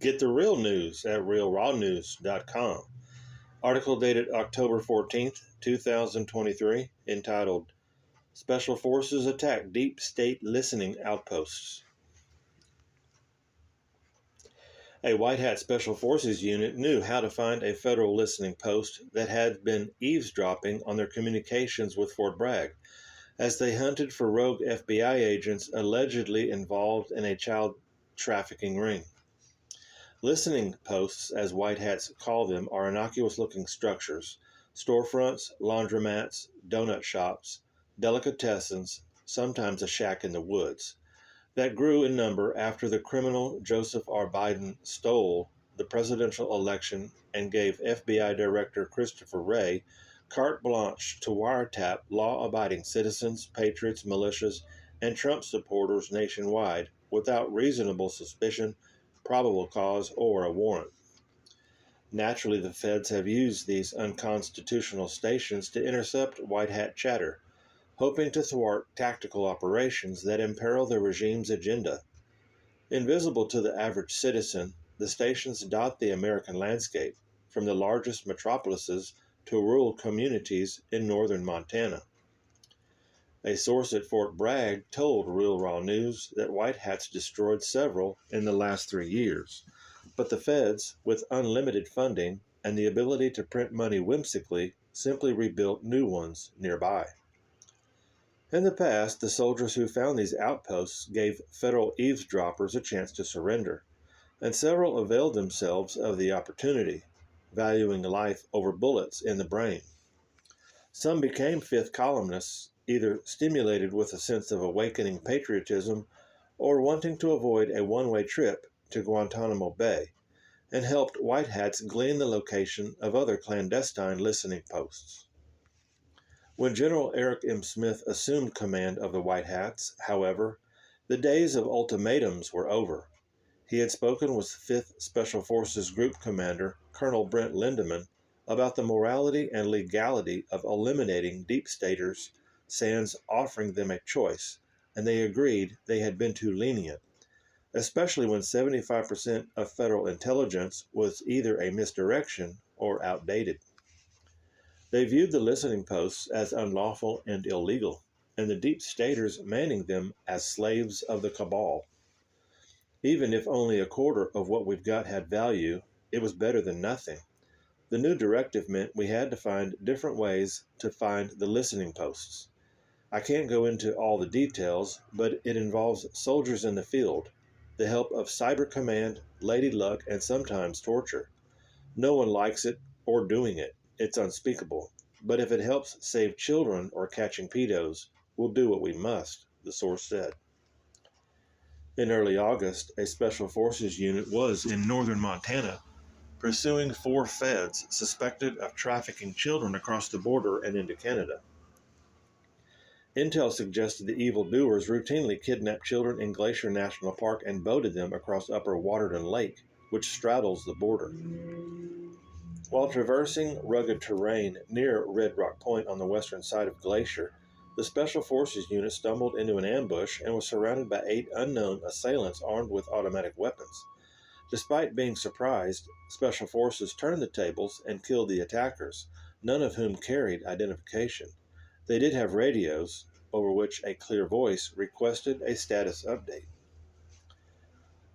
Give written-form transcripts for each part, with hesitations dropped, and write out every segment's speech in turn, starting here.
Get the real news at realrawnews.com. Article dated October 14th, 2023, entitled Special Forces Attack Deep State Listening Outposts. A White Hat Special Forces unit knew how to find a federal listening post that had been eavesdropping on their communications with Fort Bragg, as they hunted for rogue FBI agents allegedly involved in a child trafficking ring. Listening posts, as White Hats call them, are innocuous-looking structures: storefronts, laundromats, donut shops, delicatessens, sometimes a shack in the woods, that grew in number after the criminal Joseph R. Biden stole the presidential election and gave FBI Director Christopher Wray carte blanche to wiretap law-abiding citizens, patriots, militias, and Trump supporters nationwide without reasonable suspicion, probable cause, or a warrant. Naturally, the feds have used these unconstitutional stations to intercept white hat chatter, hoping to thwart tactical operations that imperil the regime's agenda. Invisible to the average citizen, the stations dot the American landscape, from the largest metropolises to rural communities in northern Montana. A source at Fort Bragg told Real Raw News that White Hats destroyed several in the last 3 years, but the feds, with unlimited funding and the ability to print money whimsically, simply rebuilt new ones nearby. In the past, the soldiers who found these outposts gave federal eavesdroppers a chance to surrender, and several availed themselves of the opportunity, valuing life over bullets in the brain. Some became fifth columnists, either stimulated with a sense of awakening patriotism or wanting to avoid a one-way trip to Guantanamo Bay, and helped White Hats glean the location of other clandestine listening posts. When General Eric M. Smith assumed command of the White Hats, however, the days of ultimatums were over. He had spoken with 5th Special Forces Group Commander Colonel Brent Lindeman about the morality and legality of eliminating deep staters, sans offering them a choice, and they agreed they had been too lenient, especially when 75% of federal intelligence was either a misdirection or outdated. They viewed the listening posts as unlawful and illegal, and the deep staters manning them as slaves of the cabal. Even if only a quarter of what we've got had value, it was better than nothing. The new directive meant we had to find different ways to find the listening posts. I can't go into all the details, but it involves soldiers in the field, the help of Cyber Command, Lady Luck, and sometimes torture. No one likes it or doing it. It's unspeakable. But if it helps save children or catching pedos, we'll do what we must, the source said. In early August, a Special Forces unit was in northern Montana, pursuing 4 feds suspected of trafficking children across the border and into Canada. Intel suggested the evildoers routinely kidnapped children in Glacier National Park and boated them across Upper Waterton Lake, which straddles the border. While traversing rugged terrain near Red Rock Point on the western side of Glacier, the Special Forces unit stumbled into an ambush and was surrounded by 8 unknown assailants armed with automatic weapons. Despite being surprised, Special Forces turned the tables and killed the attackers, none of whom carried identification. They did have radios, over which a clear voice requested a status update.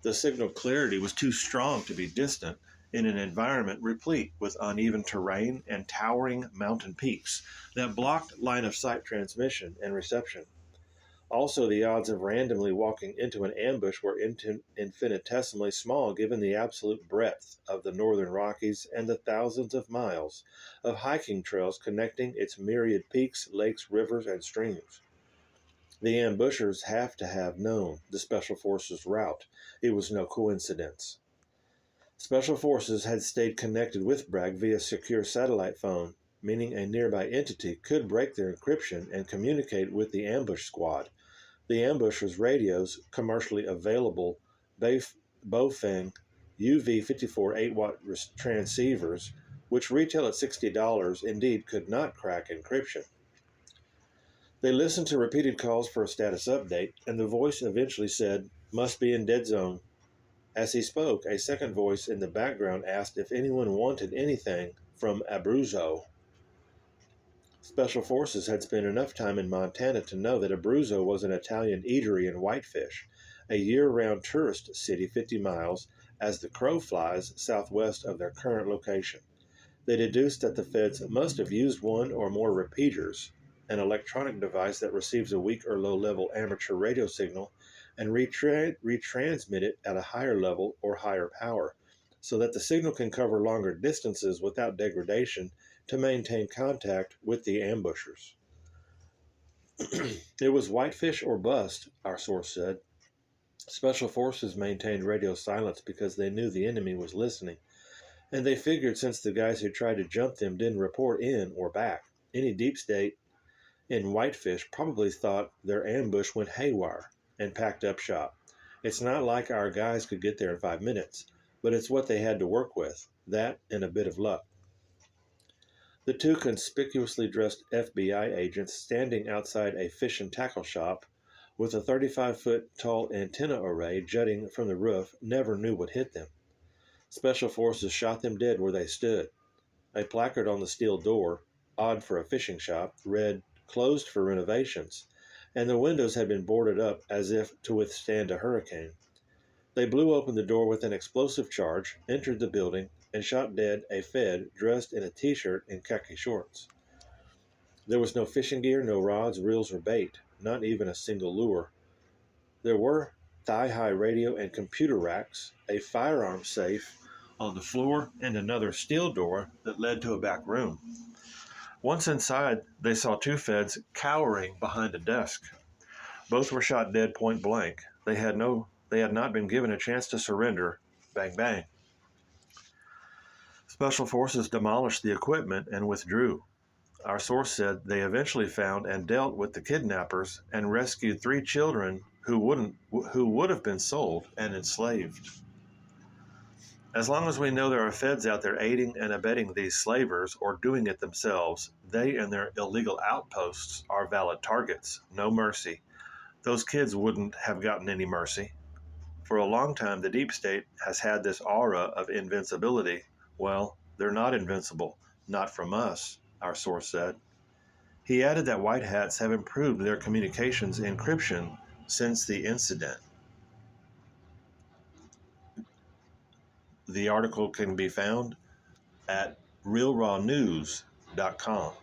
The signal clarity was too strong to be distant in an environment replete with uneven terrain and towering mountain peaks that blocked line-of-sight transmission and reception. Also, the odds of randomly walking into an ambush were infinitesimally small given the absolute breadth of the northern Rockies and the thousands of miles of hiking trails connecting its myriad peaks, lakes, rivers, and streams. The ambushers have to have known the Special Forces route. It was no coincidence. Special Forces had stayed connected with Bragg via secure satellite phone, meaning a nearby entity could break their encryption and communicate with the ambush squad. The ambushers' radios, commercially available Baofeng UV54 8-watt transceivers, which retail at $60, indeed could not crack encryption. They listened to repeated calls for a status update, and the voice eventually said, "Must be in dead zone." As he spoke, a second voice in the background asked if anyone wanted anything from Abruzzo. Special Forces had spent enough time in Montana to know that Abruzzo was an Italian eatery in Whitefish, a year-round tourist city 50 miles as the crow flies southwest of their current location. They deduced that the feds must have used one or more repeaters, an electronic device that receives a weak or low-level amateur radio signal and retransmit it at a higher level or higher power, so that the signal can cover longer distances without degradation to maintain contact with the ambushers. It was whitefish or bust, our source said. Special Forces maintained radio silence because they knew the enemy was listening, and they figured since the guys who tried to jump them didn't report in or back, any deep state in Whitefish probably thought their ambush went haywire and packed up shop. It's not like our guys could get there in 5 minutes, but it's what they had to work with, that and a bit of luck. The two conspicuously dressed FBI agents standing outside a fish and tackle shop with a 35-foot tall antenna array jutting from the roof never knew what hit them. Special Forces shot them dead where they stood. A placard on the steel door, odd for a fishing shop, read, "Closed for renovations," and the windows had been boarded up as if to withstand a hurricane. They blew open the door with an explosive charge, entered the building, and shot dead a Fed dressed in a t-shirt and khaki shorts. There was no fishing gear, no rods, reels, or bait, not even a single lure. There were thigh-high radio and computer racks, a firearm safe on the floor, and another steel door that led to a back room. Once inside, they saw two Feds cowering behind a desk. Both were shot dead point blank. They had not been given a chance to surrender. Bang, bang. Special Forces demolished the equipment and withdrew. Our source said they eventually found and dealt with the kidnappers and rescued 3 children who would have been sold and enslaved. As long as we know there are Feds out there aiding and abetting these slavers or doing it themselves, they and their illegal outposts are valid targets. No mercy. Those kids wouldn't have gotten any mercy. For a long time, the deep state has had this aura of invincibility. Well, they're not invincible. Not from us, our source said. He added that white hats have improved their communications encryption since the incident. The article can be found at realrawnews.com.